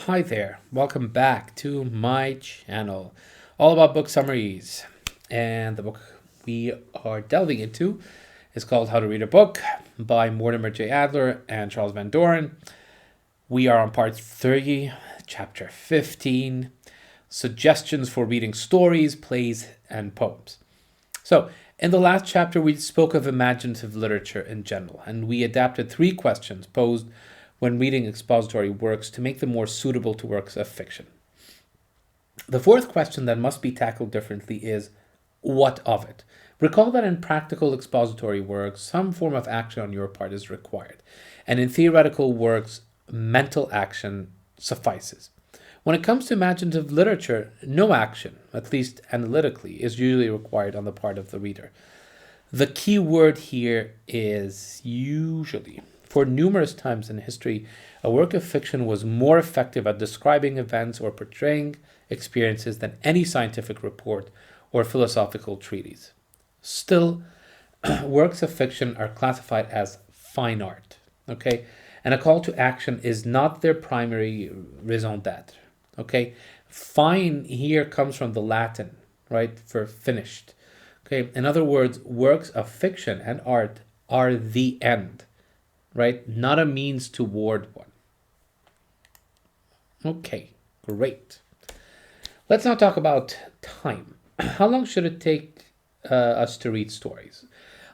Hi there, welcome back to my channel, all about book summaries. And the book we are delving into is called How to Read a Book by Mortimer J. Adler and Charles Van Doren. We are on part 30, chapter 15, suggestions for reading stories, plays, and poems. So, in the last chapter, we spoke of imaginative literature in general, and we adapted three questions posed when reading expository works to make them more suitable to works of fiction. The fourth question that must be tackled differently is what of it? Recall that in practical expository works, some form of action on your part is required, and in theoretical works, mental action suffices. When it comes to imaginative literature, no action, at least analytically, is usually required on the part of the reader. The key word here is usually. For numerous times in history, a work of fiction was more effective at describing events or portraying experiences than any scientific report or philosophical treatise. Still, works of fiction are classified as fine art, okay? And a call to action is not their primary raison d'etre, okay? Fine here comes from the Latin, right, for finished. Okay, in other words, works of fiction and art are the end, right? Not a means toward one. Okay, great. Let's now talk about time. How long should it take us to read stories?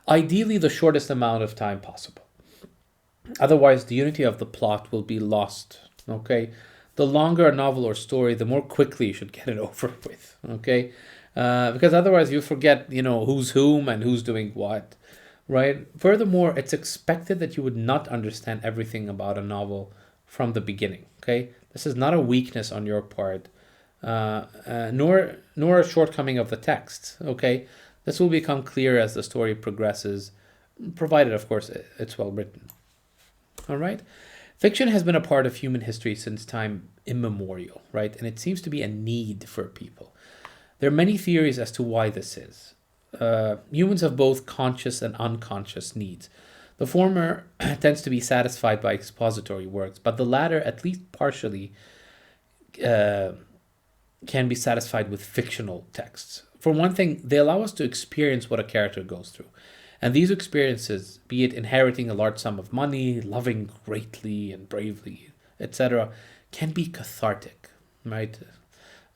Ideally, the shortest amount of time possible. Otherwise, the unity of the plot will be lost. Okay, the longer a novel or story, the more quickly you should get it over with. Okay, because otherwise you forget, who's whom and who's doing what, right? Furthermore, it's expected that you would not understand everything about a novel from the beginning. Okay, this is not a weakness on your part, nor a shortcoming of the text. Okay, this will become clear as the story progresses, provided, of course, it's well written. All right. Fiction has been a part of human history since time immemorial, right? And it seems to be a need for people. There are many theories as to why this is. Humans have both conscious and unconscious needs. The former tends to be satisfied by expository works, but the latter, at least partially, uh, can be satisfied with fictional texts. For one thing, they allow us to experience what a character goes through. And these experiences, be it inheriting a large sum of money, loving greatly and bravely, etc., can be cathartic, right?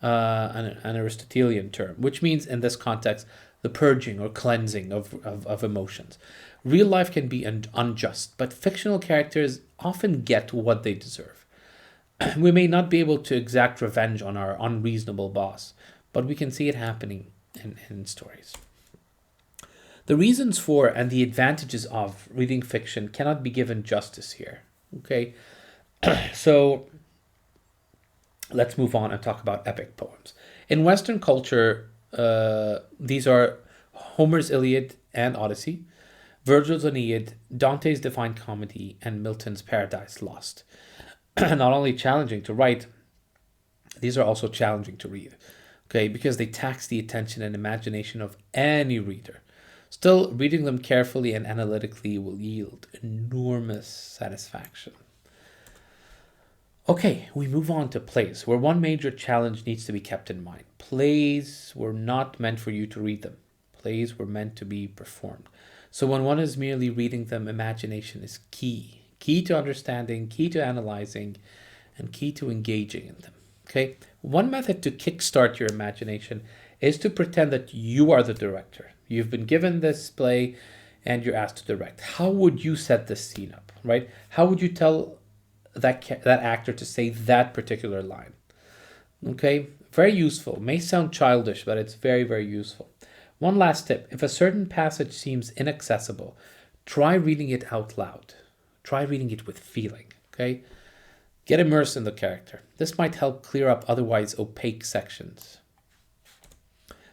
An Aristotelian term, which means in this context, the purging or cleansing of emotions. Real life can be unjust, but fictional characters often get what they deserve. We may not be able to exact revenge on our unreasonable boss, but we can see it happening in stories. The reasons for and the advantages of reading fiction cannot be given justice here. Okay, so let's move on and talk about epic poems. In Western culture, these are Homer's Iliad and Odyssey, Virgil's Aeneid, Dante's Divine Comedy, and Milton's Paradise Lost. Not only challenging to write, these are also challenging to read, okay, because they tax the attention and imagination of any reader. Still, reading them carefully and analytically will yield enormous satisfaction. Okay, we move on to plays, where one major challenge needs to be kept in mind. Plays were not meant for you to read them, plays were meant to be performed. So when one is merely reading them, imagination is key. Key to understanding, key to analyzing, and key to engaging in them. Okay? One method to kickstart your imagination is to pretend that you are the director. You've been given this play and you're asked to direct. How would you set this scene up, right? How would you tell that actor to say that particular line? Okay? Very useful. May sound childish, but it's very, very useful. One last tip. If a certain passage seems inaccessible, try reading it out loud. Try reading it with feeling, okay? Get immersed in the character. This might help clear up otherwise opaque sections.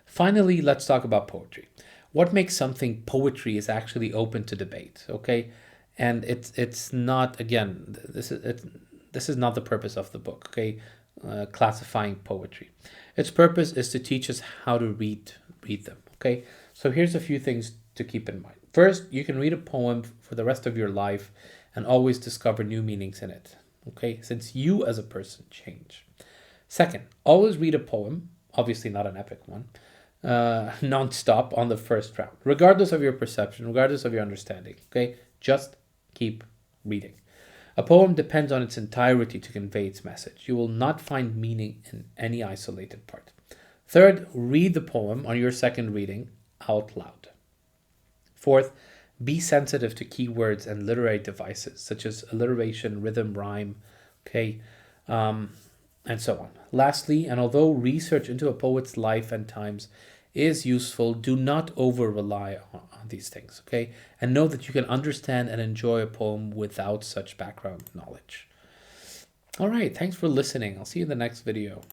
Finally, let's talk about poetry. What makes something poetry is actually open to debate, okay? And it's not, again, this is not the purpose of the book, okay? Classifying poetry. Its purpose is to teach us how to read them, okay? So here's a few things to keep in mind. First, you can read a poem for the rest of your life and always discover new meanings in it. okay, since you as a person change. Second, always read a poem, obviously not an epic one, non-stop on the first round, regardless of your perception, regardless of your understanding, okay? Just keep reading. A poem depends on its entirety to convey its message. You will not find meaning in any isolated part. Third, read the poem on your second reading out loud. Fourth, be sensitive to keywords and literary devices such as alliteration, rhythm, rhyme, okay, and so on. Lastly, and although research into a poet's life and times is useful, do not over rely on these things, okay? And know that you can understand and enjoy a poem without such background knowledge. All right, thanks for listening. I'll see you in the next video.